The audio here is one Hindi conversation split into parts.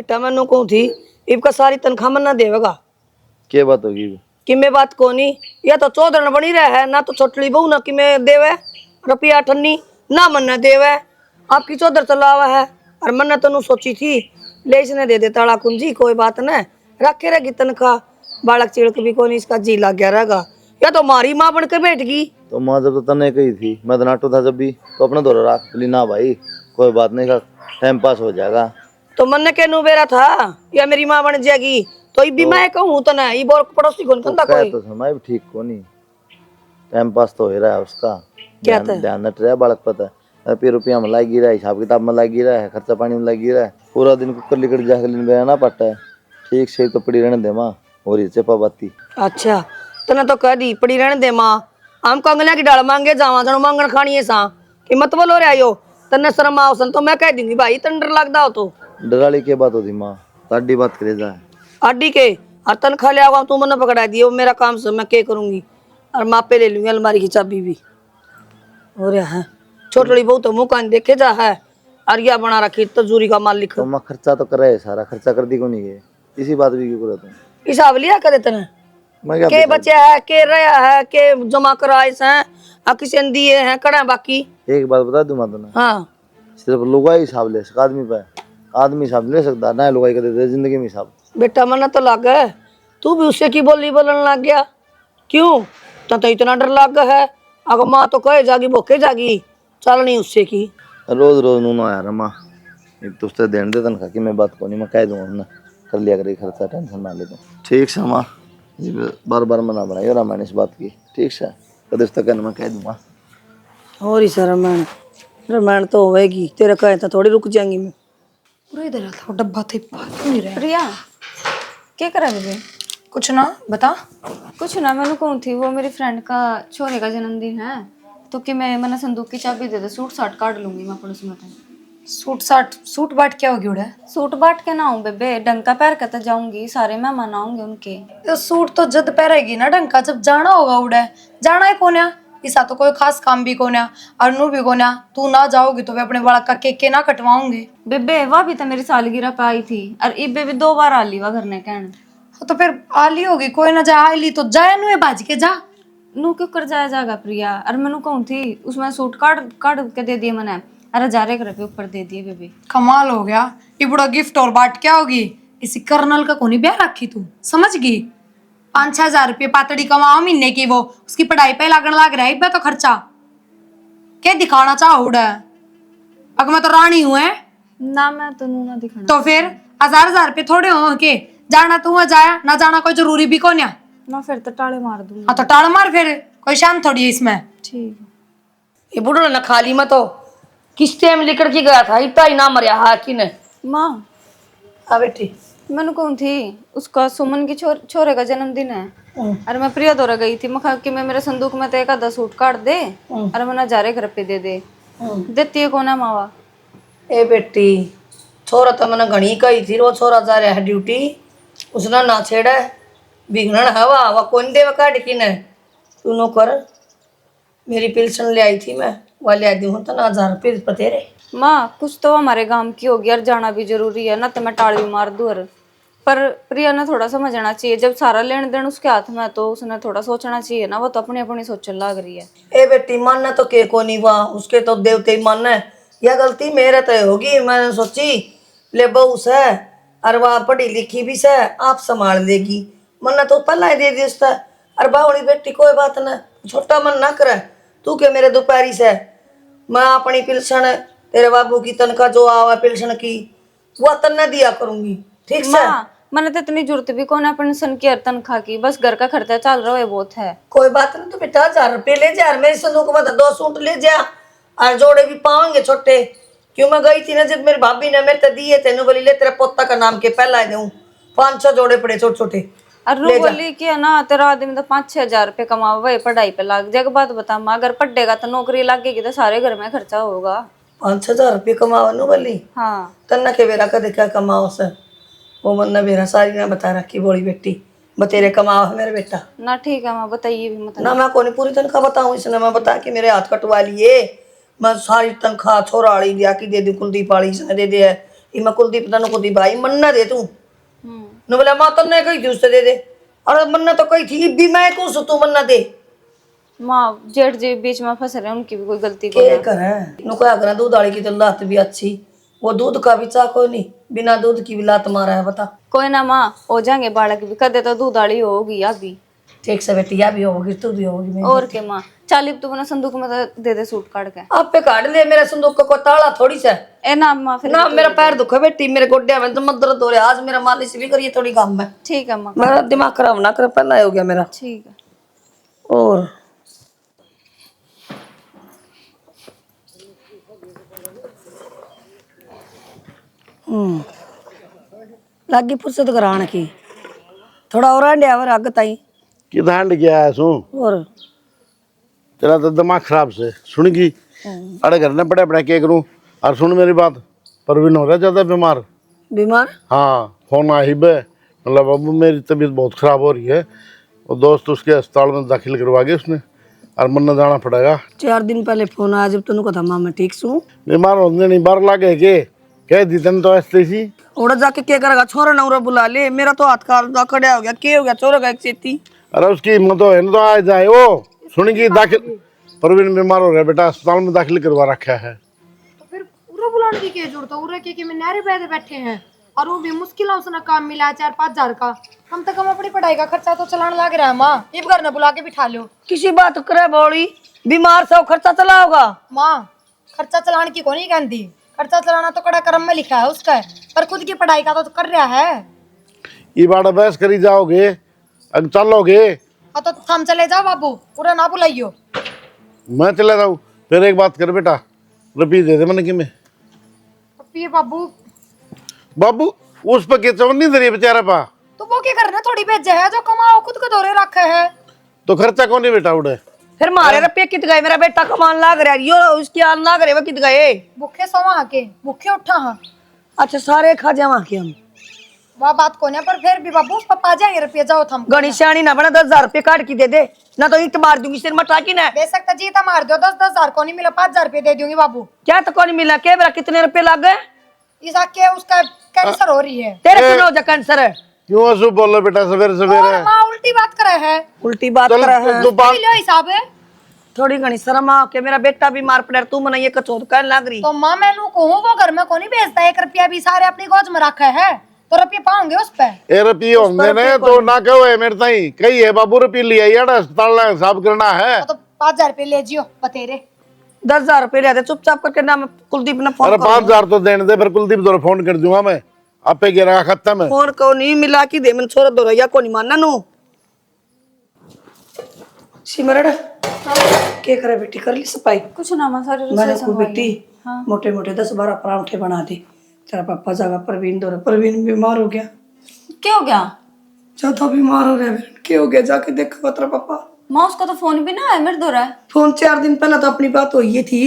बेटा मैनू कहूँ थी इबका सारी तनख्वाह मन्ना देवेगा। क्या बात होगी? कि मैं बात कोनी या तो चौधरण बनी रहा है ना तो छोटली बहू ना कि मैं देवे रुपया अठन्नी ना मन्ना देवे आपकी चौधर चलावा है और मन्ना तनु सोची थी ले इसने दे दे ताला कुंजी कोई बात न रखे रहेगी तनख्वाह बालक चिड़क भी कोनी इसका जी लग गया रहेगा या तो मारी माँ बन के बैठ गई। तो माँ जब तो तने कही थी मैं नाटो था जब भी तो अपना दौरा रख ली ना भाई कोई बात नहीं का टाइम पास हो जाएगा। तो मन के नुबेरा था या मेरी माँ बन जाएगी तो ये भी मैं कहूँ तो ना ये बोल पड़ोसी कौन कंधा कोई तो समय भी ठीक को नहीं टाइम पास तो हो रहा है उसका क्या ध्यान नट रहा है बालक पता है रुपये रुपया में लगी रहा है हिसाब किताब में लगी रहा है खर्चा पानी में लगी रहा है पूरा दिन कुकर लिकड़ जाकर ना पड़ता है ठीक से तो पड़ी रहने दे माँ और ये चेपा बाती। अच्छा तने तो कह दी पड़ी रहने दे माँ हम कंगना की डाल मांगे जावा जनो मांगन खानी है सा कि मत बोलो रे आयो तने शर्म आओ सन तो मैं कह दूंगी भाई तन डर लगदा हो तो डराली की बात होती माँ ताड़ी बात करे जा आडी के और तनख्वाह ले आवा तू मने पकड़ा दियो मेरा काम से मैं क्या करूंगी और मापे ले लूंगी अलमारी की चाबी भी हो रहा है छोटड़ी बहुत तो मुँह कान देखे जा है अरिया बना रखी तजूरी का मालिक तो मैं खर्चा तो कर रहे सारा खर्चा कर दी को नहीं है इसी बात भी क्यों करे तुम हिसाब लिया करे तने मैं क्या के बचे है के रहा है के जमा कराए हैं किसी ने दिए हैं कड़ा बाकी एक बात बता दूं मैं तुम्हें हाँ सिर्फ लुगाई हिसाब ले सकता आदमी पे आदमी हिसाब ले सकता ना लुगाई कर देते जिंदगी में हिसाब बेटा मना तो लग है तू भी उससे की बोली बोलने लग गया क्यों तो इतना डर लग है अगर माँ तो कहे जागी भोके जागी चल नहीं उससे की रोज रोज नू ना यार माँ तो उससे देने दे तनखा की मैं बात को नहीं मैं कह दूंगा ना कर लिया करे खर्चा टेंशन ना ले दो ठीक है माँ बार बार मना बनाइए रामायण इस बात की ठीक है कद तक मैं कह दूंगा और ही सर रामायण रामायण तो होएगी तेरे कहे तो थोड़ी रुक जाएंगी मैं पूरा इधर था डब्बा थे क्यों नहीं रहा प्रिया क्या करा बेबे? कुछ ना बता। कुछ ना मैंने कहूँ थी वो मेरी फ्रेंड का छोरे का जन्मदिन है तो कि मैंने संदूक की चाबी दे दे सूट साट काट लूंगी मैं पड़ोस में सूट बाट क्या होगी उड़ा सूट बाट के ना हूँ बेबे डंका पैर के तो जाऊंगी सारे मेहमान आऊंगे उनके तो सूट तो जद पहरेगी ना ढंग का जब जाना होगा उड़ा जाना है कोन्या इसा तो कोई खास काम भी कोन्या और नू भी कोन्या तू ना जाओगी तो वे अपने बालक का केक के ना कटवाऊंगे बेबे वह भी तो मेरी सालगिरह पे आई थी और इबे भी 2 बार आ ली वह घर ने कहने तो फिर आली होगी कोई ना जा आली तो जाए नू बाज के जा नू क्यों कर जाया जाएगा प्रिया और मैंने कहूँ थी उसमें सूट काट के दे दिए मैंने अरे 1000 रुपये ऊपर दे दिए बेबी। कमाल हो गया ये बड़ा गिफ्ट और बाट क्या होगी इसी कर्नल का कोनी ब्याह रखी तू समझ गई 5-6 हजार रुपये पातड़ी कमाओ महीने की वो उसकी पढ़ाई पे लगन लग रहा है तो खर्चा क्या दिखाना चाहो उड़ा अगर मैं तो रानी हूँ है ना मैं तो नू ना दिखाना तो फिर 1000 रुपये थोड़े हो के जाना तू जाया ना जाना कोई जरूरी भी कौन है ना फिर तो टाले मार दूंगी। हाँ तो टाल मार फिर कोई शान थोड़ी है इसमें। ठीक ये बुढ़ो न खाली में तो किस टाइम लेकर के गया था इतना ही ना मरिया हा कि ने माँ हाँ बेटी मैंने कहूँ थी उसका सुमन की छोरे का जन्मदिन है अरे मैं प्रिया दौरा गई थी मैं कि मैं मेरे संदूक में तो 1 आधा सूट काट दे अरे मैं 1000 रुपये दे दे देती है कौन है मावा। ए बेटी छोरा तो मैंने घनी कही थी वो छोरा जा रहा है ड्यूटी उसने ना छेड़ा बिगड़न हवा हवा कौन देव काट की ने तू नो कर मेरी पेंशन ले आई थी मैं वह ले दी हूँ तो ना 1000 रुपये पते रे माँ कुछ तो हमारे गांव की होगी यार जाना भी जरूरी है ना तो मैं टाल भी मार दूँ पर प्रिया ने थोड़ा समझना चाहिए जब सारा लेन देन उसके हाथ में तो उसने थोड़ा सोचना चाहिए ना वो तो अपनी अपनी सोचने लग रही है। ए बेटी मानना तो के को नहीं हुआ उसके तो देवते ही मानना है यह गलती मेरे तो होगी मैंने सोची ले बहू से और वह पढ़ी लिखी भी से आप संभाल लेगी मन्ना तो पहला ही दे दी उसका अरे बावड़ी बेटी कोई बात ना छोटा मन ना करे तू के मेरे दोपहरी से मैं अपनी पिलसन तेरे बाबू की तनख्वाह जो आवा पिलसन की वह तन्ने दिया करूंगी ठीक से। मैंने तो इतनी जरूरत भी कौन है पेंशन की और तनख्वाह की बस घर का खर्चा चल रहा है बहुत है। कोई बात नहीं तो बेटा 1000 रुपये ले जा मेरे संदूक में 2 सूट ले जा और जोड़े भी पाओगे छोटे क्यों मैं गई थी ना जब मेरी भाभी ने मेरे तो दिए तेनू बोली ले तेरे पोता का नाम के पहला दूं 5-6 जोड़े पड़े छोटे छोटे और रू बोली कि ना तेरा आदमी तो 5-6 हजार रुपये कमाओ वही पढ़ाई पे लग जाएगा बात बता माँ अगर पढ़ेगा तो नौकरी लगेगी तो सारे घर में खर्चा होगा। 5-6 हजार रुपये कमाओ नु बोली हाँ तन्ना के बेरा कदे क्या कमाओ से वो मन्ना बेरा सारी ने बता रखी बोली बेटी बतेरे कमाओ है मेरा बेटा ना ठीक है माँ बताइए भी मतलब ना मैं कौन पूरी तनख्वाह बताऊं इसने मैं बता कि मेरे हाथ कटवा लिए मैं सारी तनख्वाह छोरा वाली लिया की दे दी कुलदीप वाली इसने दे दिया कि मैं कुलदीप तनु को दी भाई मन्ना दे तू हम्म। न बोला माँ तन्ने कही थी उससे दे दे। और मन्ना तो कही थी भी मैं कुछ तू मन्ना दे माँ जेठ जी बीच में फंस रहे हैं, उनकी भी कोई गलती को के करे नु क्या करा दूध वाली की तो लात भी अच्छी वो दूध का भी चाको नहीं बिना दूध की भी लात मारा है बता। कोई ना माँ, हो जाएंगे बालक भी, कदे तो दूधाड़ी होगी अभी। ठीक से बेटी या भी होगी तू भी होगी मैं और के माँ, चाली तू बना संदूक में तो दे दे सूट काट के। आप पे काट ले मेरा संदूक को ताला थोड़ी सा ए ना माँ फिर ना मेरा पैर दुखा बेटी मेरे गोड्या में तो मत दर्द हो रहा आज मेरा मालिश भी करिए थोड़ी काम में ठीक है माँ। मेरा दिमाग खराब ना कर पहला हो गया मेरा। ठीक है। और लागी फुर्सत कराने की थोड़ा और अंडे आवर आग ताई कि दांड गया है सू और तेरा तो दिमाग खराब से सुन की अरे घर में पड़े पड़े क्या करूं। और सुन मेरी बात, परवीन हो रहा ज्यादा बीमार। बीमार हाँ फोन आई बे, मतलब बाबू मेरी तबीयत बहुत खराब हो रही है। वो दोस्त उसके अस्पताल में दाखिल करवा गए उसने, और मन जाना पड़ेगा। 4 दिन पहले फोन आया जब तुमको था माँ मैं ठीक छू बीमार होने नहीं बार लागे के कह दी तन तो ऐसे ही ओड़ा जाके क्या करेगा छोरा नौरा बुला ले मेरा तो हाथ का खड़ा हो गया क्या हो गया छोरा का एक चेती। अरे उसकी हिम्मत हो तो आ जाए वो। सुन की दाखिल परवीन बीमार हो रहा है बेटा, अस्पताल में दाखिल करवा रखा है। तो फिर पूरा बुलाने की क्या जरूरत है? उरे के में नारे बैठे हैं और वो भी मुश्किल है, उसने काम मिला 4-5 हजार का। कम से कम अपनी पढ़ाई का खर्चा तो चलाने लग रहा है माँ। ये घर न बुला के बिठा लो। किसी बात करे बोली बीमार से खर्चा चला होगा माँ खर्चा चलाने की कौन कहती, खर्चा चलाना तो कड़ा कर्म में लिखा है उसका, पर खुद की पढ़ाई का तो कर रहा है। ये बाड़ा बहस करी जाओगे अगर चलोगे हाँ तो हम चले जाओ बाबू, पूरा ना बुलाइयो। मैं चला जाऊँ। फिर एक बात कर बेटा, रुपये दे दे मैंने कि मैं ये बाबू बाबू उस पर के चवन नहीं दे बेचारा पा तो वो क्या करना, थोड़ी भेजे है जो कमाओ खुद को दौरे रखे है। तो खर्चा कौन नहीं बेटा उड़े। फिर मारे रुपये कित गए मेरा बेटा कमान लाग रहा है यो उसकी आन लाग रहे वो कित गए। भूखे सोवा के भूखे उठा हाँ। अच्छा सारे खा जावा के हम वह बात को नहीं, पर फिर भी बाबू पप्पा जाएंगे रुपये जाओ थम। गणी श्याणी ना बना 10,000 रुपये काट की दे दे ना तो ईट मार दूंगी सिर मटा की ना दे सकता जीता मार दो, 10-10 हजार को नहीं मिला 5 हजार रुपये दे दूंगी बाबू। क्या तो कौन मिला के मेरा कितने रुपए लग गए इस आके उसका कैंसर हो रही है। तेरे सुनो हो जा कैंसर है क्यों ऐसे बोलो बेटा सवेरे और सवेरे। माँ उल्टी बात करे है। उल्टी बात चल कर रहा है तू बात लो हिसाब है थोड़ी घनी शर्म आ के मेरा बेटा बीमार पड़ा तू मना ये कचोद कर लग रही तो माँ मैनू कहूँ वो घर में को नहीं भेजता, 1 रुपया भी सारे अपनी गोद में रखा है तो रुपये पाओगे उस पे। ए रुपये होंगे ने तो ना कहो है मेरे ताई कही है बाबू रुपये लिया यार अस्पताल में हिसाब करना है। तो 5 हजार रुपये ले जियो बतेरे। 10,000 रुपये ले दे चुपचाप करके ना मैं कुलदीप ने फोन अरे 5,000 तो देने दे, फिर कुलदीप दो फोन कर दूंगा मैं आपे गिरा खत्म है। फोन को नहीं मिला कि दे मैंने छोरा दो या को नहीं मानना नु सिमरन के करे बेटी कर ली सफाई। कुछ ना माँ, सारी मैंने रसोई को संभाल बेटी हाँ। मोटे मोटे 10-12 परांठे बना दे तेरा पापा जागा परवीन दो परवीन बीमार हो गया। क्या हो गया ज्यादा बीमार हो गया क्या हो गया जाके देखो तेरा पापा। माँ? उसका तो फोन भी ना है मेरे दो रहा है। फोन 4 दिन पहले तो अपनी बात हुई थी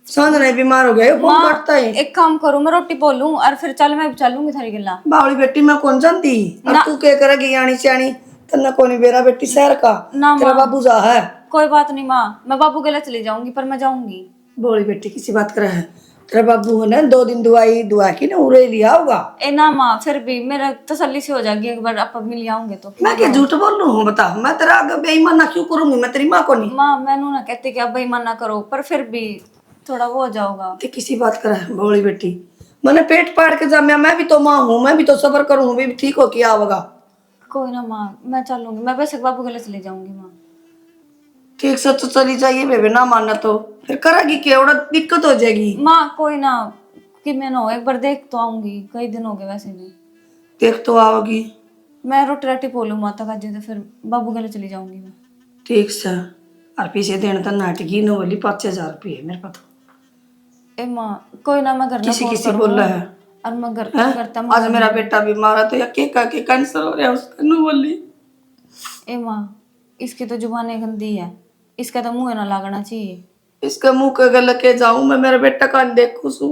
सांझ नहीं बीमार हो गया ये फोन करता है। एक काम करूँ, मैं रोटी बोलूं और फिर चल मैं चलूंगी थारी गिल्ला। बावली बेटी मैं कौन जानती अब तू क्या करेगी यानी सियानी तन्ना कोनी बेरा बेटी शहर का ना तेरा बाबू जा है। कोई बात नहीं माँ, मैं बाबू के लिए चली जाऊंगी, पर मैं जाऊंगी। बोली बेटी किसी बात करे है तेरा बाबू है ना 2 दिन दुआ की ना उड़े लिया होगा। ए ना माँ, फिर भी मेरा तसल्ली से हो जाएगी एक बार आप मिल आऊंगे तो। मैं क्या झूठ बोल रहा हूँ बता मैं तेरा आगे बेईमान ना क्यों करूंगी मैं तेरी माँ को नहीं। माँ मैनू ना कहते कि आप बेईमान ना करो, पर फिर भी थोड़ा वो हो जाओगा। ते किसी बात करे है बोली बेटी मैंने पेट फाड़ के जामिया मैं भी तो माँ हूँ मैं भी तो सबर करूँ भी ठीक हो किया होगा। कोई ना माँ, मैं चलूंगी, मैं वैसे बाबू के लिए चली जाऊंगी माँ। ठीक से तो चली जाइए बेबे ना मानना तो फिर करेगी क्या और दिक्कत हो जाएगी। माँ कोई ना कि मैं ना हो, एक बार देख तो आऊंगी, कई दिन हो गए वैसे भी। देख तो आओगी मैं रोटी राटी बोलूँ माता का जी, तो फिर बाबू के लिए चली जाऊंगी मैं। ठीक से और पीछे देने तो नाटकी न बोली 5,000 रुपये मेरे पास। ए माँ कोई ना, मैं घर में किसी फोन किसी करूंगी बोल रहा है और मैं घर हैं? करता आज मेरा बेटा बीमार है तो या के कैंसर हो रहा है उसका नु बोली। ए माँ इसकी तो जुबानें गंदी है, इसका तो मुंह ना लागना चाहिए। इसका मुंह के गले के जाऊं मैं मेरा बेटा का नहीं देखू सू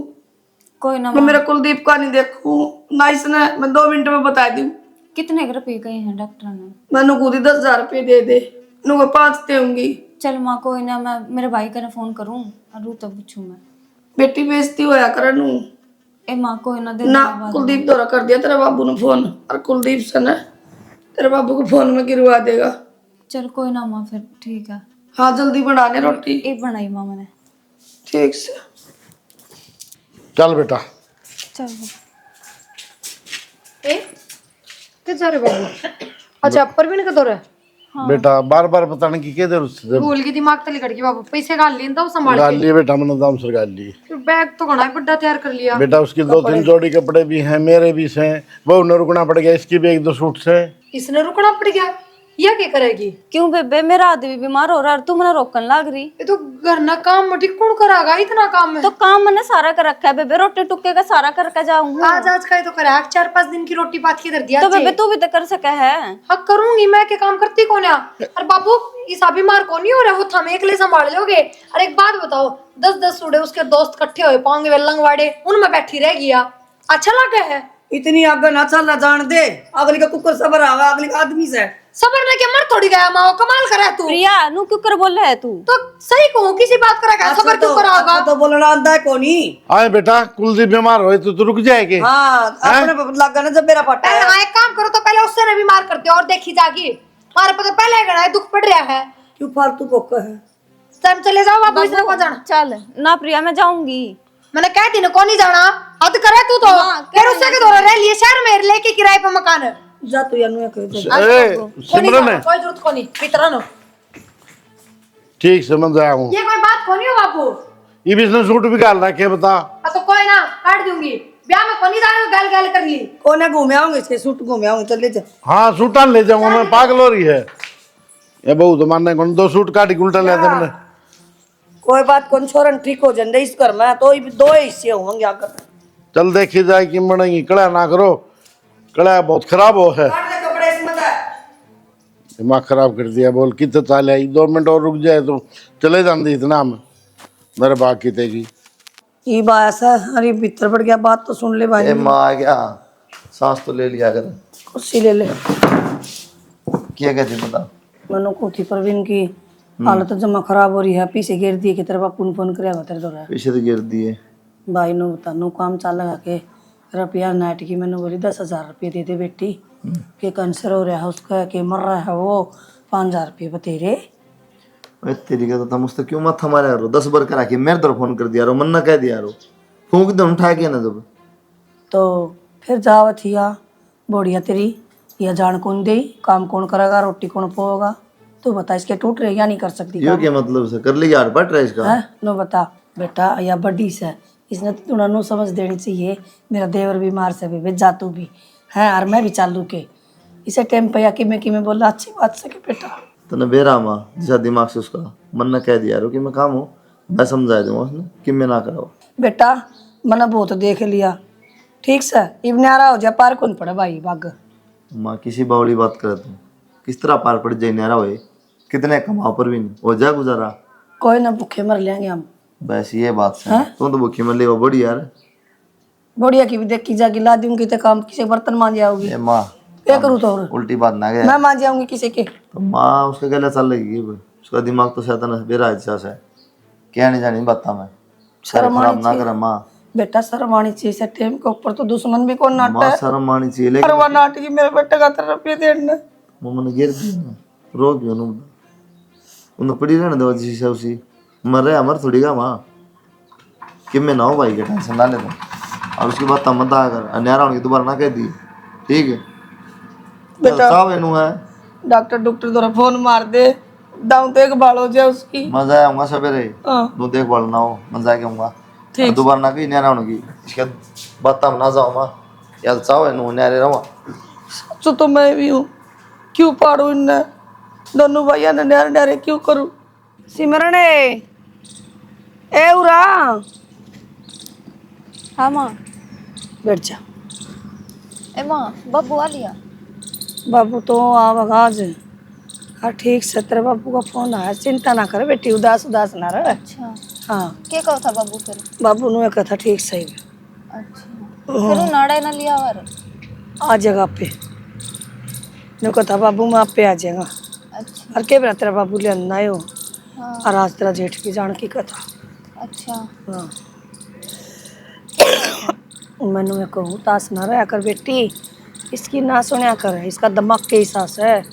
कोई ना मैं माँ, मेरा कुलदीप का नहीं देखू ना इसने मैं 2 मिनट में बता दूं। कितने रुपये कहे हैं डॉक्टर ने? मैंने खुद ही 10,000 रुपये दे दे नु 5 दूंगी। चल माँ कोई ना, मैं मेरे भाई का ना फोन करूँ और रू तो पूछूं मैं। बेटी बेइज्जती होया करे नु ए माँ कोई ना दे ना देना बाद में। कुलदीप द्वारा कर दिया तेरे बाबू ने फोन, और कुलदीप से ना तेरे बाबू को फोन में गिरवा देगा। चल कोई ना माँ, फिर ठीक है। हाँ जल्दी बनाने रोटी। एक बनाई माँ मैंने। ठीक से। चल बेटा। चल ए किधर जा रहे बाबू? अच्छा परवीन का दौर है। बेटा बार बार बताने की क्या जरूरत है? भूल गई दिमाग तले कट गई बाबू, पैसे गाल लिए तो संभाल गाल के। लिए बेटा, मैंने दाम से गाल लिए। फिर बैग तो घना ही बड़ा तैयार कर लिया। बेटा उसकी 2-3 जोड़ी कपड़े भी हैं, मेरे भी हैं, बहू ने रुकना पड़ गया, इसकी भी 1-2 सूट से। इसने रुकना पड़ गया, यह क्या करेगी? क्यों बेबे, मेरा आदमी बीमार हो रहा है और तू मैंने रोकन लाग रही। ये तो घर ना काम मटी कौन करागा इतना काम है? तो काम मैंने सारा कर रखा है बेबे, रोटी टुक्के का सारा करके जाऊंगा। आज का ही तो करा, 4-5 दिन की रोटी बात की कर दिया। तो बेबे तू भी तो कर सका है। हाँ करूंगी मैं, के काम करती कौन है? और बाबू इस बीमार कौन नहीं हो रहा, वो थम एक ले संभाल लोगे। और एक बात बताओ, 10-10 सूडे उसके दोस्त इकट्ठे हुए पाओगे वेलंग वाड़े, उनमें बैठी रह गया, अच्छा लगा है? इतनी आग ना चल जान दे, अगली का कुकर सबर आवा, अगली का आदमी से सबर ने क्या मर थोड़ी गया माँ, कमाल करा तू। प्रिया नू क्यों कर बोल रहा है तू? तो सही कहूँ, किसी बात करा सबर क्यों करा होगा? तो बोलना आंदा है कोनी। आए बेटा, कुलदीप बीमार हो तो रुक जाएगी। हाँ अपने लगा ना जब मेरा पट्टा है। पहले एक काम करो तो पहले उससे ना बीमार करते हो और देखी जागी। हमारे पता पहले गड़ा है, दुख पड़ रहा है। क्यों फालतू कोक है? तुम चले जाओ बाबू, इसने को जाना। चल ना प्रिया, मैं जाऊंगी। मैंने कह दी ना, कौन नहीं जाना, हद करे तू तो। फिर उससे के दौरा रह लिए शहर में लेके किराए पे मकान। जा तू यार नुए कह दे। सिमरन है, कोई जरूरत कोनी मित्रा नो। ठीक समझ आया हूँ। ये कोई बात कोनी हो बाबू। ये भी इसने सूट भी गाल रखे, बता। तो कोई ना काट दूंगी, ब्याह में कोनी जाने गल गल कर ली। कोने घूमे आऊंगे, इसके सूट घूमे आऊंगे, चल ले जा। हाँ सूटा ले जाऊंगा मैं, पागल हो रही है ये बहू तो मानने को 2 सूट काट के उल्टा ले आते मैंने। कोई बात कौन छोरन ठीक हो जाए इस घर में, तो 2 हिस्से होंगे आकर। चल देखी जाए कि मड़ेंगी, कड़ा ना करो, कड़ा बहुत खराब हो है। काट दे कपड़े इसमें से। दिमाग खराब कर दिया, बोल कितने चाल आई, 2 मिनट और रुक जाए तो चले जाती इतना हम मेरे बाग की तेगी। ये बात है, अरे भीतर पड़ गया, बात तो सुन ले भाई। ए माँ आ गया, सांस तो ले लिया कर। कुर्सी ले ले। क्या कहती बता? मनो को थी प्रवीण की हालत जमा खराब हो रही है, पीछे गिर दिए कि तेरे बापू ने फोन करेगा तेरे दौरा। पीछे तो गिर दिए भाई नो बता, नो काम चाल लगा के रुपया नाइट की मैंने बोली 10,000 रुपये दे दे बेटी, के कैंसर हो रहा है उसका, के मर रहा है वो, 5,000 रुपये बतेरे। ओए तेरी का तो मुझसे क्यों मत हमारे यारो 10 बार करा के मेरे तरफ फोन कर दिया रो, मन ना कह दिया रो, फूंक दे उठा के ना जब। तो फिर जावत हिया बोढ़िया तेरी, या जान कौन दे, काम कौन करेगा, रोटी कौन पोगा, तू बता। इसके टूट रहे या नहीं कर सकती यो क्या मतलब से कर ली यार, बट रहा इसका है? नो बता बेटा, या बड्डी से इसने तो नो समझ देनी चाहिए। मेरा देवर बीमार से भी जा तू भी है, और मैं भी चालू के इसे टाइम पे या कि मैं बोला अच्छी बात से कि बेटा तने बेरा माँ जैसा दिमाग से उसका मन ना कह दिया रो कि मैं काम हो, मैं समझा दूंगा उसने कि मैं ना कराओ। बेटा मैंने बहुत देख लिया, ठीक से इब न्यारा हो जाए, पार कौन पड़े भाई बाग। माँ किसी बावली बात करे तू, किस तरह पार पड़ जाए नारा होए, कितने कमाओ पर भी नहीं हो जा गुजारा। कोई ना भूखे मर लेंगे हम। बस ये बात है, तू तो भूखी मर ले वो बड़ी यार। बढ़िया की भी देख की जाके ला दूंगी तो काम किसी बर्तन मांझ जाओगी, ए माँ क्या करूँ तो और? उल्टी बात ना गया मैं मांझ जाऊंगी किसी के। तो माँ उसके गले चल लेगी, उसका दिमाग तो शैतान है, बेरा अच्छा है, क्या नहीं जानी बता मैं, शर्म खराब आनी ना चाहिए कर माँ। बेटा, शर्म आनी चाहिए से टाइम के ऊपर, तो दुश्मन भी कौन नाटक माँ है। शर्म आनी चाहिए, अरे लेकिन वो नाटक मेरे बेटे का 13 रुपये देना। मैंने गिर दी ना, रो क्यों ना उन्हें पड़ी रहने दो जिसी से उसी मर रहे अमर थोड़ी का माँ कि मैं ना हो भाई के टेंशन ना लेता, और उसके बाद तमत आकर अन्यारा होने की दोबारा ना कह दी, ठीक है बेटा साहब इनू है डॉक्टर द्वारा फोन मार दे, दाऊ देखभाल हो जाए उसकी। मजा आऊंगा सवेरे, हाँ तू देखभाल ना हो मजा आके आऊंगा, ठीक। दोबारा ना कही न्यारा होने की, इसके बाद तम ना जाओ माँ यार, चाहो इनू न्यारे रहो। सो तो मैं भी हूँ, क्यों पाड़ू इन्ने दोनों भैया ने न्यारे न्यारे क्यों करूँ। सिमरन ए उरा हाँ माँ। बैठ जा। ए माँ बब्बू आ लिया। बाबू तो आवेगा आज। हाँ ठीक से, तेरे बाबू का फोन आया, चिंता ना करे बेटी, उदास उदास ना रहे। अच्छा हाँ क्या कहो था बाबू फिर? बाबू ने कहा था ठीक सही अच्छा फिर वो नाड़े ना लिया और? आ जाएगा पे, ने कहा था बाबू मैं आप पे आ जाएगा। अच्छा और के बेरा तेरा बाबू ले आना है वो, हाँ और आज तेरा जेठ की जान की कथा। अच्छा हाँ मैंने मैं कहूँ ताश ना रहा कर बेटी, इसकी ना सुनिया कर, इसका दिमाग के हिसाब है।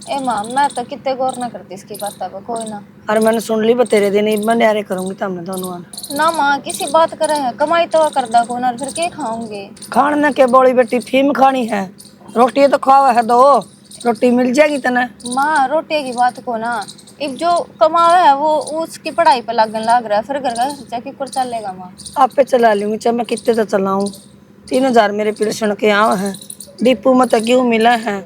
ए माँ मैं तो कितने गौर ना करती इसकी बातों पर, कोई ना। अरे मैंने सुन ली बतेरे दिन मैं न्यारे करूंगी तमने दोनों आन। ना माँ किसी बात करे है, कमाई तो करदा को ना, फिर क्या खाओगे? खाने में के बोली बेटी, फीम खानी है, रोटी तो खावा है दो, रोटी मिल जाएगी तने। माँ रोटी की बात को ना, अब जो कमावा है वो उसकी पढ़ाई पे लगन लग रहा है, फिर घर का खर्चा कि पर चलेगा माँ? आप पे चला लूंगी, चाहे मैं कितने तो चलाऊं। 3000 मेरे पिड़सण के यहाँ है, डिपू में तो गेहूँ मिला है,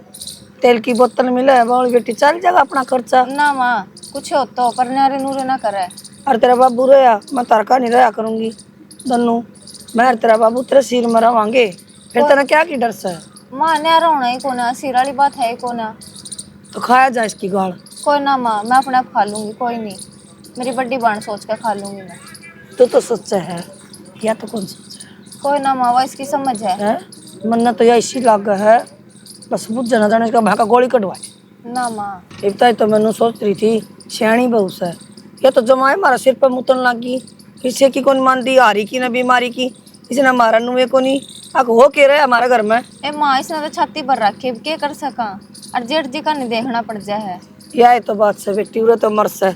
तेल की बोतल मिला है, बोली बेटी चल जाएगा अपना खर्चा। ना माँ कुछ हो तो पर नारे नूरे ना करे। और तेरा बाबू रोया, मैं तारका नहीं रहा करूंगी दन्नू, मैं और तेरा बाबू तेरे सिर में रवांगे, फिर तेरा क्या की डर से? माँ न्यारा होना ही को ना, सिर वाली बात है ही को ना। तो खाया जा इसकी गाल। कोई ना माँ, मैं अपने आप खा लूंगी, कोई नहीं, मेरी बड़ी बहन सोच कर खा लूंगी मैं। तू तो सच्चा है, या तो कौन सच्चा कोई ना माँ, वो इसकी समझ है। है? मन्ना तो यह इसी लाग है, बस बुझ जाना जाने इसका भाका गोली कटवाए। ना माँ इतना तो मैंने सोच रही थी सियाणी बहू से, ये तो जमाए मारा सिर पर मुतन लगी, किसी की कौन मान दी हारी की न बीमारी की, किसी ने मारा नुए को नहीं, अब हो के रहे हमारे घर में। ए माँ इसने तो छाती पर रखे, क्या कर सका, और जेठ जी का नहीं देखना पड़ जाए है। यह तो बात से बेटी, उरे तो मरस है।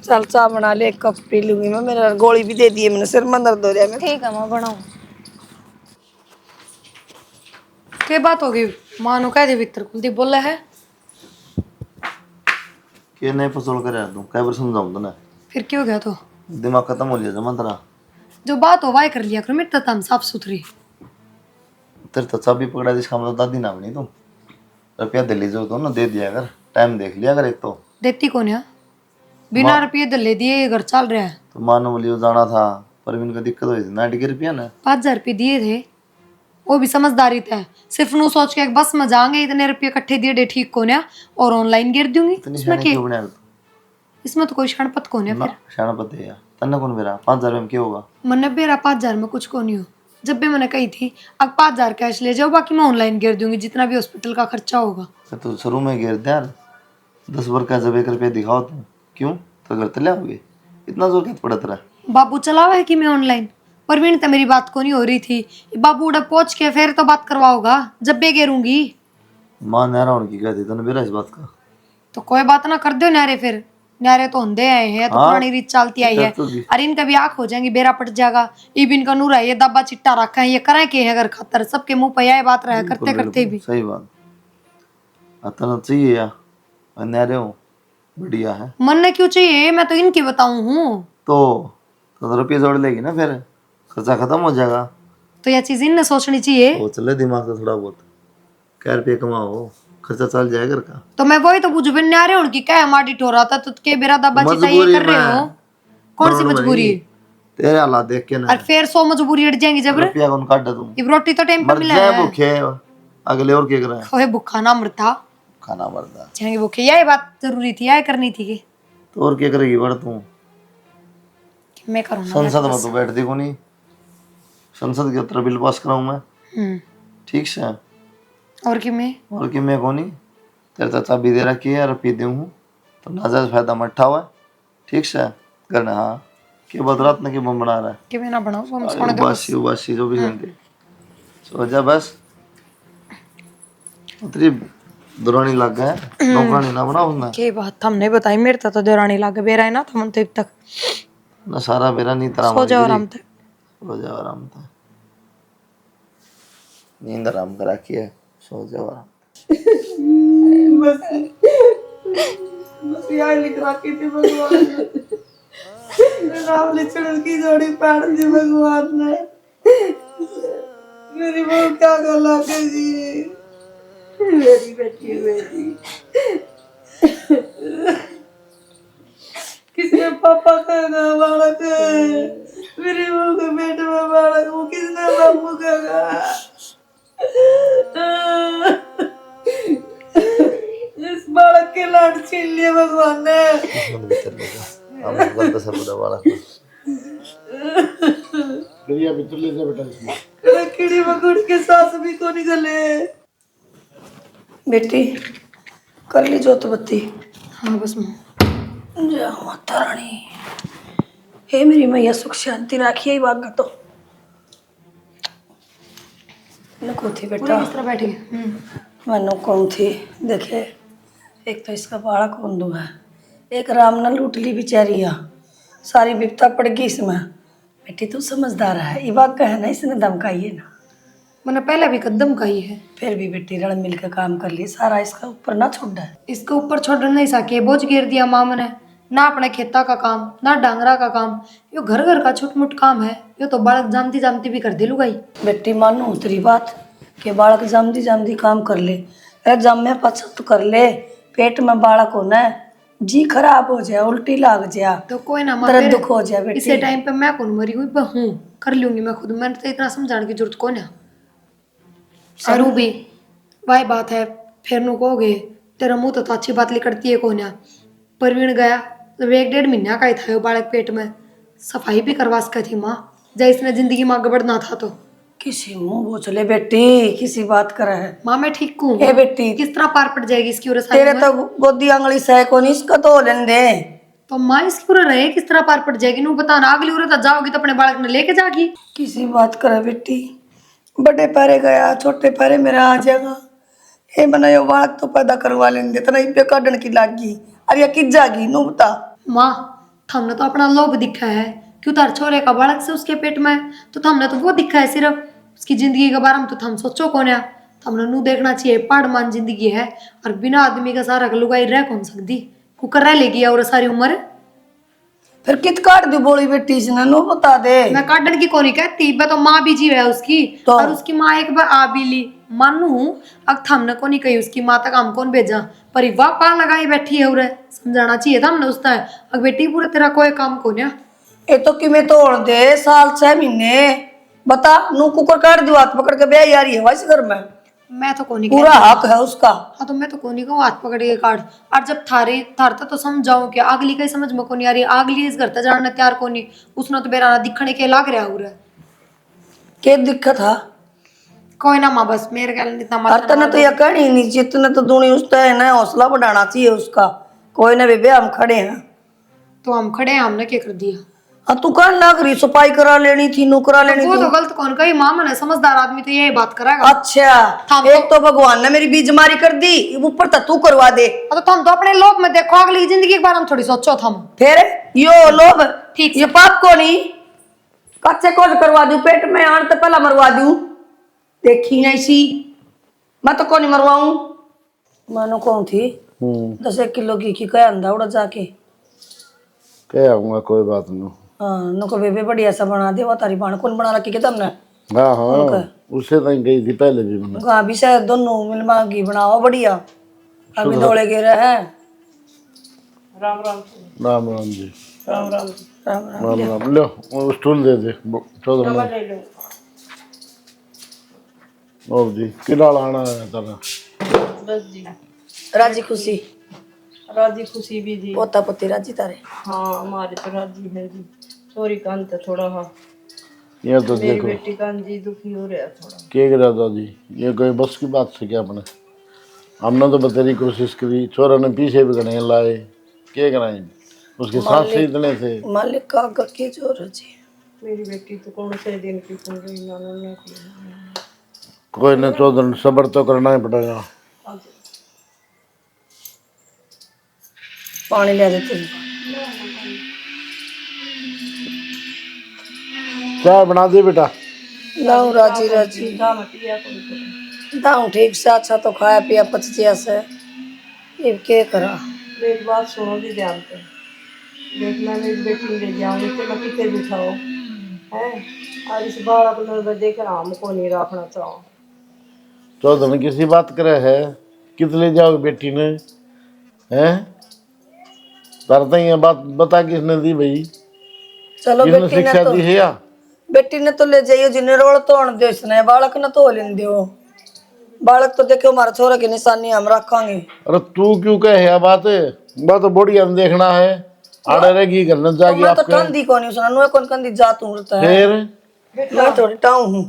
चल चाह बना ले, एक कप पी लूंगी मैं, मेरा गोली भी दे दिए मैंने, सिर में दर्द हो रहा है। ठीक है माँ बनाऊँ। क्या बात हो गई? मानो कह दे भीतर कुलदीप बोला है। कि नहीं फसोल कर तू कई बार समझाऊं तो ना, फिर क्यों गया तो? दिमाग खत्म हो लिया जमा तेरा। जो बात हो वाई कर लिया करो, मिटता तम साफ सुथरी। तेरे तो चाबी पकड़ा दी, इसका मतलब दादी ना बनी तू। रुपया दिल्ली जो तो ना दे दिया कर, टाइम देख लिया कर एक तो। देती कौन है? बिना रुपये दले दिए घर चल रहा है। तो मानो बोली वो जाना था, परवीन को दिक्कत हुई थी, 90 के रुपया ना। 5000 रुपये दिए थे, वो भी समझदारी था। सिर्फ नू सोच के एक बस में जाएंगे, इतने रुपये इकट्ठे दिए दे ठीक कौन है, और ऑनलाइन गिर दूंगी। इतनी इसमें शानी क्या? क्यों बना तू? इसमें तो कोई क्षणपत कौन है ना फिर? शाना पते या तन्ने कौन बेरा 5000 में क्या होगा? मैंने बेरा 5000 में कुछ को नहीं हो। जब भी मैंने कही थी अब 5000 कैश ले जाओ, बाकी मैं ऑनलाइन गिर दूंगी, जितना भी हॉस्पिटल का खर्चा होगा। तो शुरू में गिर दे यार, 10 बार का जब 1 रुपया दिखाओ तुम, क्यों तो घर तले आओगे? इतना जोर क्या पड़ा तेरा? बाबू चलावा है कि मैं ऑनलाइन? परवीन तो मेरी बात को नहीं हो रही थी, बाबू उड़ा पहुंच के फिर तो बात करवाओगा जब भी गिरूंगी। मां नारा उनकी कहती तने बेरा इस बात का। तो कोई बात ना कर दो नारे, फिर नारे तो होंदे आए हैं, तो हाँ, पुरानी रीत चलती आई है। कर तो दी। अरे इनका भी आंख हो जाएंगी, बेरा पट जाएगा। इब इनका नूर है, ये दब्बा चिट्टा रखा है, ये करें के है अगर खतर, सबके मुंह पे यह बात रहा करते करते भी। सही बात अतना चाहिए या अन्याय हो बढ़िया है मन ने क्यों चाहिए, मैं तो इनकी बताऊं हूँ। तो रुपये जोड़ लेगी ना, फिर खर्चा खत्म हो जाएगा। तो यह चीज इनने सोचनी चाहिए। वो चले दिमाग से थोड़ा बहुत, क्या रुपये कमाओ, खर्चा चल जाएगा घर का। तो मैं वही तो पूछू बिन न्यारे उनकी क्या माटी ठोरा था, तो के बेरा दब्बा चिट्टा ये कर रहे हो? कौन सी मजबूरी? तेरे हालात देख के ना और फिर 100 मजबूरी अड़ जाएंगी जब। रुपया कौन काट तुम? इब रोटी तो टाइम पे मर मिला जाए है। भूखे, अगले और क्या करें? ओए भूखा ना मरता, खाना मरदा जाएंगे भूखे। यही बात जरूरी थी, यही करनी थी कि तो और क्या करेगी बड़ तू? मैं करूँ ना। संसद में तो बैठती को नहीं, संसद के उत्तर बिल पास कराऊं मैं, ठीक से। और कि मैं और कि मैं को नहीं, तेरे तो चाबी दे रखी है, रुपये दूँ हूँ तो नाजायज फायदा मट्ठा हुआ है, ठीक से करना। हाँ के बदरात ने के बम बना रहा है, कि मैं ना बनाऊँ, हम अरे सोने दो। उबासी उबासी 24 घंटे सो जा बस। तेरी दुरानी लग गया है, नौकरानी ना बनाओ उसने के बात हमने बताई, मेरे तो देरानी लागे बेरा है ना, तो हम तो अब तक ना सारा बेरा नहीं तरा सो जाओ आराम से। सो जाओ आराम से, नींद आराम करा की है, सो जाओ आराम। बस यार लिख रखी थी भगवान ने, राम लक्ष्मण की जोड़ी पाड़ दी भगवान ने। मेरी बहू क्या गला के जी, मेरी बेटी मेरी, किसने पापा कहेगा बालक, मेरी बहू के पेट में बालक, वो किसने बाबू कहेगा? इस बालक के लाड छीन लिए भगवान ने। हम गलत से बुरा वाला दरिया भीतर ले जा बेटा इसमें। कीड़ी मकोड़ी के सांस भी को निकले। बेटी कर ली जोत बत्ती। हाँ बस मैं जय माता रानी, हे मेरी मैया सुख शांति राखिए बाग तो। को थी पूरे बेटा, बिस्तर बैठ गए। मैंने कौन थी देखे, एक तो इसका बाड़ा कौन दो है, एक राम ने लूट ली बेचारिया, सारी विपता पड़ गई इसमें। बेटी तू समझदार है, ये बात है ना, इसने धमकाई है ना, मैंने पहले भी कदम कही है, फिर भी बेटी रल मिल के काम कर लिए, सारा इसका ऊपर ना छोड़ है। इसके ऊपर छोड़ नहीं सके, बोझ घेर दिया माँ मैंने, ना अपने खेता का काम ना डांगरा का काम, यो घर घर का छोट मोट काम है, यो तो बालक जानती जानती भी कर दे लुगाई। बेटी मानो तेरी बात कि बालक जमदी जमदी काम कर ले, अरे जमे पछत तो कर ले, पेट में बालक होना है, जी खराब हो जाए, उल्टी लाग जाए, तो कोई ना माँ, दर्द फिर दुख हो जाए बेटी। इसे टाइम पे मैं कौन मरी हुई पर हूँ, कर लूंगी मैं खुद, मैंने तो इतना समझाने की जरूरत कौन है। सरू भी वही बात है, फिर नु कहोगे तेरा मुंह तो अच्छी बात लिखती है कौन। परवीन गया जब 1-1.5 महीना का ही था वो बालक पेट में, सफाई भी करवा सकी थी माँ, जब इसने जिंदगी में आगे बढ़ना था तो। किसी मुंह बोचले बेटी, किसी बात करे है। माँ मैं ठीक हूँ, ए बेटी किस तरह पार पड़ जाएगी इसकी उम्र तेरे तो गोदी आंगली सह को नहीं, इसका तो लेन दे। तो माँ इसकी उम्र रहे किस तरह पार पड़ जाएगी, नू बताना, अगली उम्र तक जाओगी तो अपने बालक ने लेके जागी। किसी बात करे बेटी, बड़े पैरे गया छोटे पैरे मेरा आ जाएगा, ये बना यो बालक तो पैदा करवा लेंगे, इतना ही पे काटन की लागी, अरे ये किस जागी नू बता। माँ हमने तो अपना लोभ दिखा है, क्यों तार छोरे का बालक से उसके पेट में, तो हमने तो वो दिखा है सिर्फ, उसकी जिंदगी के बारे में तो हम सोचो कौन है। हमने नू देखना चाहिए पाड़मान जिंदगी है, और बिना आदमी का सारा लुगाई रह कौन सकती, कुकर रह लेगी और सारी उम्र। फिर कित काट दी बोली बेटी इसने, नू बता दे। मैं काटन की कोनी कहती, मैं तो माँ भी जी है उसकी, तो? और उसकी माँ एक बार आ भी ली, मानू अब हमने को नहीं कही उसकी माँ तक हम कौन भेजा, पर वाह पा लगाई बैठी है उरे, समझाना चाहिए था हमने उसका, अब बेटी पूरे तेरा कोई काम को नहीं। ये तो कि मैं तोड़ दे साल 6 महीने, बता नू कुकर काट दी, हाथ पकड़ के ब्याह यारी है वैसे घर में, मैं तो कोनी पूरा हक है उसका। हाँ तो मैं तो कोनी को हाथ पकड़ के काट, और जब थारता तो समझाऊं क्या, अगली कहीं समझ में कोनी आ रही, अगली इस घर तक जाने तैयार कोनी, उसने तो बेरा दिखने के लाग रहा उरे। क्या दिक्कत है? कोई ना माँ, बस मेरे ख्याल इतना मत अर्तन तो यह कहनी नहीं, जितने तो दूनी उसका है ना, हौसला बढ़ाना चाहिए उसका, कोई ना बेबे हम खड़े हैं। तो हम खड़े हैं, हमने क्या कर दिया। हाँ तू कर लग रही, सफाई करा लेनी थी, नू करा लेनी वो थी। तो गलत कौन कही माँ, मैंने समझदार आदमी तो यही बात करेगा। अच्छा हम एक तो भगवान ने मेरी बीजमारी कर दी, ऊपर तक तू करवा दे। तो तुम तो अपने लोभ में देखो, अगली जिंदगी के बारे में थोड़ी सोचो थम। फिर यो लोभ ठीक ये पाप को नहीं, कच्चे को करवा दू, पेट में आन तो पहला मरवा दू, देखी नहीं सी, मैं तो कौन मरवाऊं। मानो कौन थी 10 किलो की कह अंधा उड़ा जाके, कह आऊंगा कोई बात नहीं। हाँ नको बेबे बढ़िया सा बना दे, वो तारी बाण कौन बना रखी के तुमने। हाँ हाँ उससे तो गई थी पहले भी मैंने। हाँ भी शायद दोनों मिलवा की बनाओ बढ़िया, अभी दौड़े गे रहे हैं। राम राम जी। राम राम राम राम। राम राम लो वो स्टूल दे दे चौधरी और जी किला लाना है तेरा। बस जी, राजी खुशी राजी खुशी भी जी। पोता पोती राजी तारे। हाँ हमारे तो राजी है जी, छोरी कान तो थोड़ा हाँ, ये तो मेरी देखो बेटी कान जी दुखी हो रहा है थोड़ा। के गिरा दादी, ये कोई बस की बात से क्या अपने, हमने तो बतेरी कोशिश करी, छोरा ने पीछे भी गणे लाए, के कराए उसके साथ से इतने थे। मालिक का के जोर है जी। मेरी बेटी तो कौन से दिन की सुन रही ना कोई न चौधरी सब्र तो करना ही पड़ेगा। पानी ले देते हैं। चाय बना दी बेटा। लाओ राजी राजी दाऊ ठीक से, अच्छा तो खाया पिया पचिया से, ये के करा। मेरी बात सुनो जी ध्यान से, देख मैं मेरी बेटी ले जाऊंगी तो मैं कितने बिठाओ है, और इस बालक ने देख रहा हमको नहीं रखना चाहो। चौधरी किसी बात करे है, कितने जाओ बेटी ने हैं, करते ही बात बता किसने दी भाई, चलो किसने बेटी ने शिक्षा तो दी है या बेटी ने तो ले जाइयो, जिन्हें रोल तोड़ दो इसने, बालक ने तो लेन दो, बालक तो देखो हमारे छोरे की निशानी हम रखेंगे। अरे तू क्यों कहे है बात, बात तो बढ़िया देखना है, आड़े रहेगी करना तो जाएगी मैं तो आपके ठंडी कौन हूँ सुना, नुए कौन कंदी जात हूँ रहता है, फिर मैं थोड़ी टाऊ हूँ।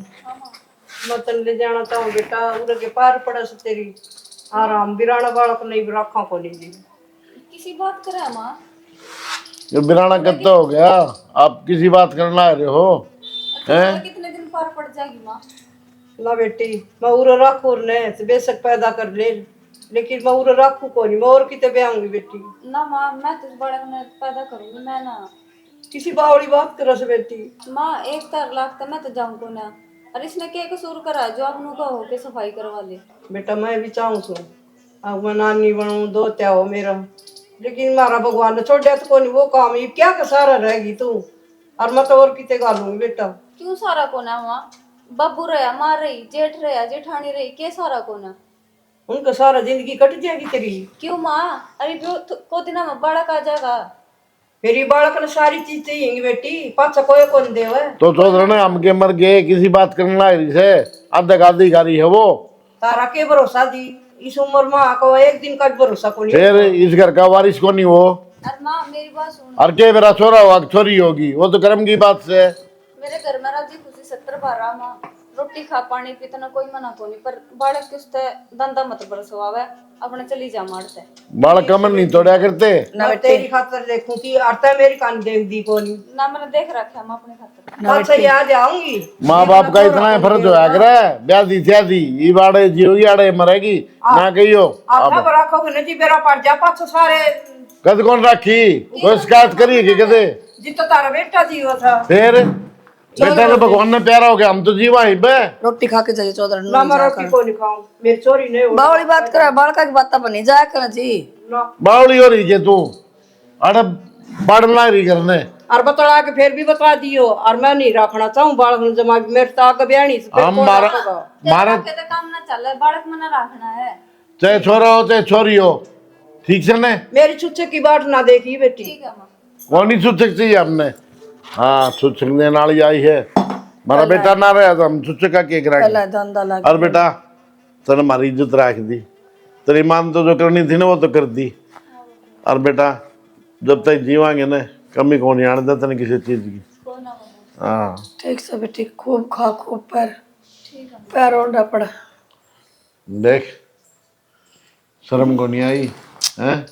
मैं तन ले जाना चाहूँ बेटा, उधर के पार पड़ा से तेरी आराम, बिराना बालक नहीं रखा को नहीं जी। किसी बात करे माँ, ये बिराना कितना हो गया, आप किसी बात करना आ रहे हो हैं, कितने दिन पार पड़ जाएगी माँ। ना बेटी मैं उरे रखू ने तो बेशक पैदा कर ले, लेकिन मैं उरे रखू को नहीं, मैं और किते ब्याहूंगी बेटी। ना माँ मैं तो बड़े में पैदा करूंगी मैं ना। किसी बावड़ी बात करो से बेटी। माँ 1 लाख तो मैं तो जाऊंगा ना। और इसने क्या कसूर करा जो आपनों का हो के सफाई करवा ले। बेटा मैं भी चाहूँ सो अब मैं नानी बनूं, दो त्या हो मेरा, लेकिन मारा भगवान ने छोड़ दिया तो कोई वो काम ही क्या का सारा रहेगी तू, और मैं तो और किते गालूंगी बेटा। क्यों सारा कोना माँ? बाबू रहा, माँ रही, जेठ रहा, जेठानी रही, के सारा कोना? उनका सारा जिंदगी कट जाएगी तेरी। क्यों माँ? अरे को दिना में बालक आ जाएगा। मेरी बालक ने सारी चीज चाहिए बेटी, पाछा कोई कौन देवे। तो चौधरी ने हम के मर गए किसी बात करने लायक से अधक अधिकारी है वो। तारा के भरोसा दी, इस उम्र में को एक दिन का भरोसा को नहीं। फिर इस घर का वारिस को नहीं वो। अरे माँ मेरी बात सुन। और के मेरा छोरा होगा छोरी होगी, वो तो कर्म की बात से। मेरे घर में राजी खुशी 70 बारह माँ रोटी खा पानी पीतना कोई मना को नहीं, पर बालक किस धंधा मत बरसवावे, अपने चली जा मार से। बालक कमर नहीं तोड़ा करते ना तेरी खातर देखूं कि आरता मेरी कान देख दी को नहीं ना मैंने देख रखा मैं अपने खातर। पाछा याद आऊंगी। माँ बाप का इतना फर्ज होया करे, ब्याह दी थी दी ये बाड़े जियोगी आड़े मरेगी ना कहियो। आपना बड़ा खो के जी बेरा पड़ जा पाछो सारे। कद कौन राखी कोई शिकायत करी कि कदे? जितो तारा बेटा जीवा था। फिर बेटा तो भगवान ने प्यारा हो गया, हम तो जीवा ही बे। रोटी खा के जाइए चौधरी ना मैं रोटी को नहीं खाऊं, मेरी चोरी नहीं हो। बावड़ी बात करे, बालका की बात बनी जाया कर जी। ना बावड़ी हो रही है तू, अरे बाड़ना रही करने। और बतला के फिर भी बता दियो, और मैं नहीं रखना चाहूं बालक जमा मेरे तो आगे ब्याहनी से हम मारा के तो काम ना चले, बालक मना रखना है। चाहे छोरा हो चाहे छोरी हो, ठीक से ने मेरी छुच्छे की बात ना देखी बेटी। ठीक है माँ। कौन ही छुच्छक चाहिए हमने? हाँ छुच्छक देने वाली आई है, हमारा बेटा ना रहा तो हम छुच्छक का केक रख। पहला धंधा लग और बेटा तेरे हमारी इज्जत रख दी, तेरी मान तो जो करनी थी ना वो तो कर दी। और बेटा जब तक जीवांगे ना कमी को नहीं आने देते ना किसी चीज की। हाँ ठीक से बेटी, खूब खा खूब पैर पैर ओढ़ा पड़ा। देख शर्म को नहीं आई है?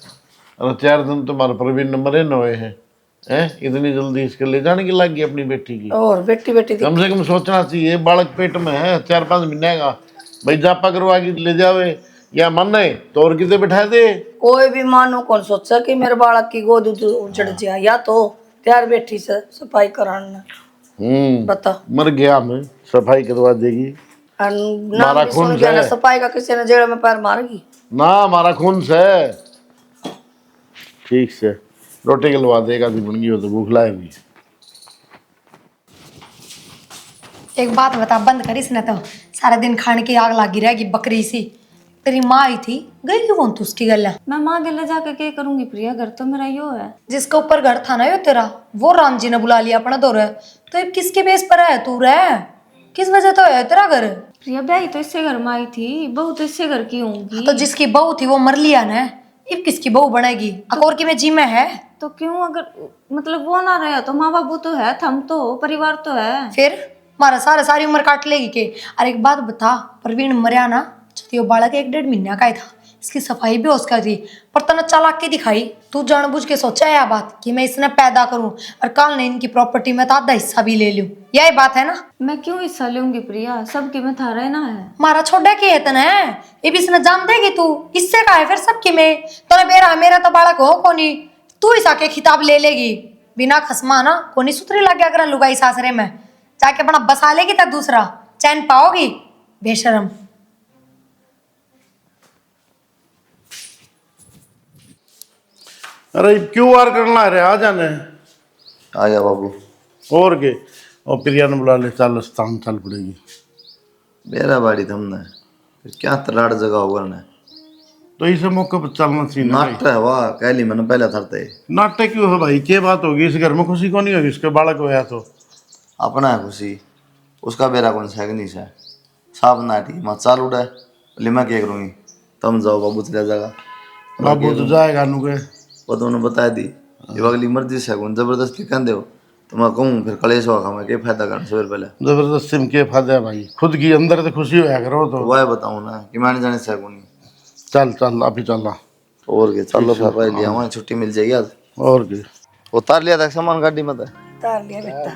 और 4 दिन तुम्हारे प्रवीण नंबर न हुए हैं, इतनी जल्दी इसके ले जाने की लग गई अपनी बेटी की। और बेटी बेटी कम से कम सोचना चाहिए, बालक पेट में है 4-5 महीने का, भाई जापा करवा के ले जावे या मन है तो और किसे बिठा दे। कोई भी मानो कौन सोचा कि मेरे बालक की गोद उजड़ जाए, या तो त्यार बेटी से सफाई कराना। बता मर गया मैं सफाई करवा देगी और नाम भी सुन गया ना सफाई का, किसी ने जेड़ में पैर मारेगी ना, हमारा खून से। ठीक से रोटी खिलवा देगा तो बन गई हो तो भूख लाएगी। एक बात बता, बंद कर इसने तो सारे दिन खाने की आग लगी रहेगी बकरी सी। तेरी माँ आई थी, गई क्यों कौन तू उसकी गला? मैं माँ गले जाके क्या करूंगी प्रिया, घर तो मेरा यो है। जिसके ऊपर घर था ना यो तेरा, वो राम जी ने बुला लिया अपना दौर। तो अब किसके बेस पर है तू रह? किस वजह तो है तेरा घर? प्रिया ब्याही तो इससे घर में आई थी, बहू तो इससे घर की होंगी। तो जिसकी बहू थी वो मर लिया ना, अब किसकी बहू बनेगी? अकोर की में जी में है तो क्यों, अगर मतलब वो ना रहा तो माँ बाबू तो है, थम तो परिवार तो है। फिर मारा सारी उम्र काट लेगी के? अरे एक बात बता, प्रवीण मरिया ना जो बालक 1-1.5 महीना का ही था, इसकी सफाई भी उसका थी, पर तना चालाक की दिखाई। तू जानबूझ के सोचा है बात कि मैं इसने पैदा करूं और कल ने इनकी प्रॉपर्टी में तो आधा हिस्सा भी ले लूं, यही बात है ना? मैं क्यों हिस्सा लूंगी प्रिया, सबके में थारा है ना है। मारा छोड़ा की है तना है, ये भी इसने जान देगी तू, इससे का है फिर सबकी में। तने बेरा मेरा तो बालक हो कोनी, तू इस आके खिताब ले लेगी बिना खसमा ना, कोनी सुथरी लग गया कर लुगाई सासरे में जाके अपना बसा लेगी तब दूसरा चैन पाओगी बेशरम। अरे क्यों वार करना है रे, आ जाने। आ गया बाबू। और के और प्रिया ने बुला ले, चल स्थान चल पड़ेगी। मेरा बाड़ी थमने फिर क्या तलाड़ जगह होगा ना, तो इसे मौके पर चलना चाहिए ना भाई। नाटक है वाह, कहली मैंने पहले थरते नाटक क्यों है भाई, क्या बात होगी? इस घर में खुशी को नहीं होगी, इसके बालक होया तो अपना है खुशी, उसका बेरा कौन सा है नहीं सा साफ नाटी मत चाल उड़ा बोले मैं क्या करूँगी, तुम जाओ बाबू चले जाएगा। बाबू तो जाएगा नुके, वो तो उन्होंने बता दी, ये अगली मर्जी से कौन जबरदस्ती कह दो तो मैं कहूँ फिर कलेश होगा, मैं क्या फायदा करना सवेर पहले। जबरदस्ती में क्या फायदा है भाई, खुद की अंदर तो खुशी होया करो तो। वह बताऊँ ना कि मैंने जाने से कौन। चल चल अभी चल। और क्या चलो फिर भाई लिया वहाँ छुट्टी मिल जाएगी आज। और क्या उतार लिया था सामान गाड़ी में था। उतार लिया बेटा।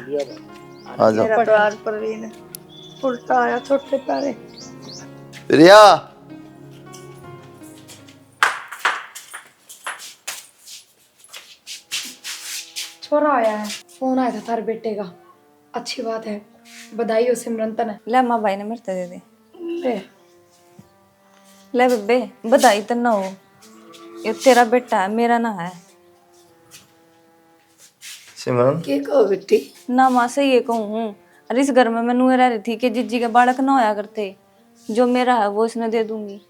आ जाओ। मेरा तो आज प्रवीण उल्टा आया छोटे पैरे। प्रिया छोरा आया है, फोन आया था तारे बेटे का। अच्छी बात है, बधाई हो सिमरन तने। ले माँ भाई ने मेरे ते दे दे। ले ले बेबे बधाई तो ना हो, ये तेरा बेटा है मेरा ना है। सिमरन के कहो बेटी? ना माँ से ये कहूँ, अरे इस घर में मैं नुए रह रही थी कि जिज्जी के बालक ना होया करते, जो मेरा है वो इसने दे दूंगी।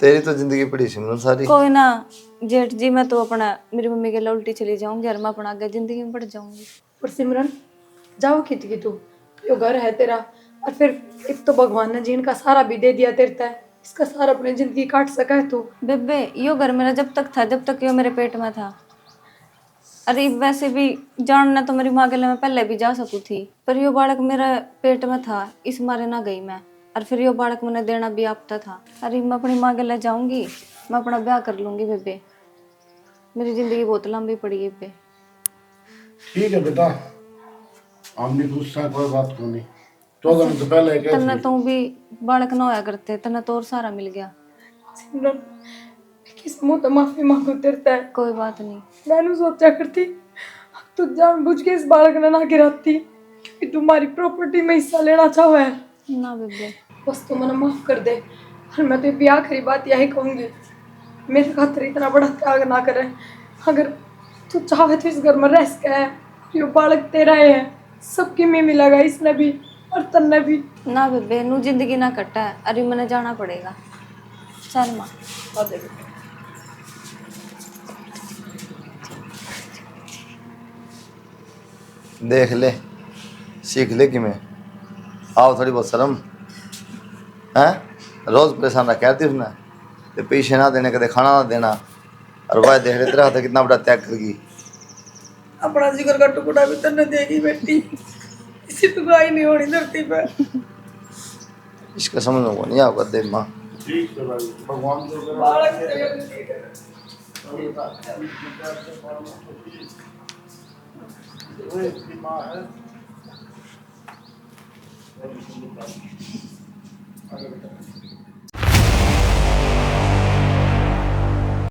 तेरी तो जिंदगी पड़ी सिमरन सारी। कोई ना जेठ जी, मैं तो अपना मेरी मम्मी के लिए उल्टी चली जाऊंगी और मैं अपना आगे जिंदगी में बढ़ जाऊंगी। और सिमरन जाओ की तू, यो घर है तेरा। और फिर एक तो भगवान ने जीन का सहारा भी दे दिया तेरे तय, इसका सहारा अपनी जिंदगी काट सका है तू। बेबे यो घर मेरा जब तक था, जब तक यो मेरे पेट में था। अरे वैसे भी जानना तो मेरी माँ के लिए मैं पहले भी जा सकती थी, पर यो बालक मेरा पेट में था इस मारे ना गई मैं। और फिर यो बालक मैंने देना भी आपता था। अरे मैं अपनी माँ के लिए जाऊंगी, मैं अपना ब्याह कर लूंगी बेबे। मेरी जिंदगी बहुत लंबी पड़ी है बेबे। ठीक है बेटा, हम नहीं पूछता, कोई बात को नहीं। 14 दिन से पहले क्या तन्ने तो भी बालक ना होया करते, तन्ने तो और सारा मिल गया। सिमरन किस मुंह तो माफी मांगू तेरे तय। कोई बात नहीं। मैंने सोचा करती तू जानबूझ के इस बालक ने ना गिराती, क्योंकि तुम्हारी प्रॉपर्टी में हिस्सा लेना चाहे है। ना बेबे बस तू मना माफ कर दे। और मैं तो भी आखिरी बात यही कहूंगी, मेरे खातिर इतना बड़ा त्याग ना करे। अगर तू चाहे तो इस घर में रह सके है, ये बालक तेरा ही है, सबकी में मिलेगा, इसने भी और तन्ने भी। ना बेबे नू जिंदगी ना कटा है, अरे मैंने जाना पड़ेगा। चल माँ। देख ले, सीख ले कि मैं आओ थोड़ी बहुत शर्म है। रोज परेशान रखा थी उसने, ते पैसे ना देने, कदे खाना ना देना। और वह देख रहे तेरा हाथ कितना बड़ा त्याग करगी। अपना जिगर का टुकड़ा भी तन्ने देगी बेटी, इसी टुकड़ाई नहीं होनी धरती पे। इसका समझ में वो नहीं आपका दे माँ। ठीक है भाई, भगवान जो करे। बालक तेरे वो इसकी माँ है। अगर बेटा